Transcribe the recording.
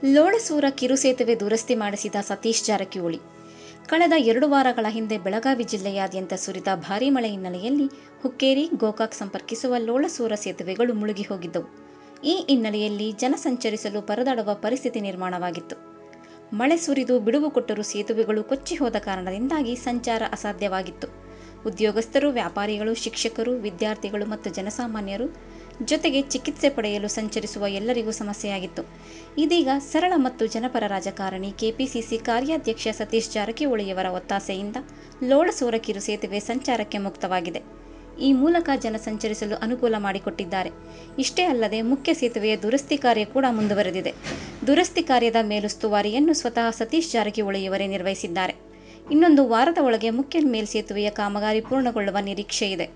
ಲೋಳಸೂರ ಕಿರುಸೇತುವೆ ದುರಸ್ತಿ ಮಾಡಿಸಿದ ಸತೀಶ್ ಜಾರಕಿಹೊಳಿ. ಕಳೆದ 2 ವಾರಗಳ ಹಿಂದೆ ಬೆಳಗಾವಿ ಜಿಲ್ಲೆಯಾದ್ಯಂತ ಸುರಿದ ಭಾರೀ ಮಳೆ ಹಿನ್ನೆಲೆಯಲ್ಲಿ ಹುಕ್ಕೇರಿ, ಗೋಕಾಕ್ ಸಂಪರ್ಕಿಸುವ ಲೋಳಸೂರ ಸೇತುವೆಗಳು ಮುಳುಗಿ ಹೋಗಿದ್ದವು. ಈ ಹಿನ್ನೆಲೆಯಲ್ಲಿ ಜನ ಸಂಚರಿಸಲು ಪರದಾಡುವ ಪರಿಸ್ಥಿತಿ ನಿರ್ಮಾಣವಾಗಿತ್ತು. ಮಳೆ ಸುರಿದು ಬಿಡುವು ಕೊಟ್ಟರೂ ಸೇತುವೆಗಳು ಕೊಚ್ಚಿ ಹೋದ ಕಾರಣದಿಂದಾಗಿ ಸಂಚಾರ ಅಸಾಧ್ಯವಾಗಿತ್ತು. ಉದ್ಯೋಗಸ್ಥರು, ವ್ಯಾಪಾರಿಗಳು, ಶಿಕ್ಷಕರು, ವಿದ್ಯಾರ್ಥಿಗಳು ಮತ್ತು ಜನಸಾಮಾನ್ಯರು ಜೊತೆಗೆ ಚಿಕಿತ್ಸೆ ಪಡೆಯಲು ಸಂಚರಿಸುವ ಎಲ್ಲರಿಗೂ ಸಮಸ್ಯೆಯಾಗಿತ್ತು. ಇದೀಗ ಸರಳ ಮತ್ತು ಜನಪರ ರಾಜಕಾರಣಿ ಕೆಪಿಸಿಸಿ ಕಾರ್ಯಾಧ್ಯಕ್ಷ ಸತೀಶ್ ಜಾರಕಿಹೊಳಿಯವರ ಒತ್ತಾಸೆಯಿಂದ ಲೋಳಸೂರ ಕಿರು ಸೇತುವೆ ಸಂಚಾರಕ್ಕೆ ಮುಕ್ತವಾಗಿದೆ. ಈ ಮೂಲಕ ಜನ ಸಂಚರಿಸಲು ಅನುಕೂಲ ಮಾಡಿಕೊಟ್ಟಿದ್ದಾರೆ. ಇಷ್ಟೇ ಅಲ್ಲದೆ ಮುಖ್ಯ ಸೇತುವೆಯ ದುರಸ್ತಿ ಕಾರ್ಯ ಕೂಡ ಮುಂದುವರೆದಿದೆ. ದುರಸ್ತಿ ಕಾರ್ಯದ ಮೇಲುಸ್ತುವಾರಿಯನ್ನು ಸ್ವತಃ ಸತೀಶ್ ಜಾರಕಿಹೊಳಿಯವರೇ ನಿರ್ವಹಿಸಿದ್ದಾರೆ. ಇನ್ನೊಂದು ವಾರದ ಒಳಗೆ ಮುಖ್ಯ ಮೇಲ್ಸೇತುವೆಯ ಕಾಮಗಾರಿ ಪೂರ್ಣಗೊಳ್ಳುವ ನಿರೀಕ್ಷೆ ಇದೆ.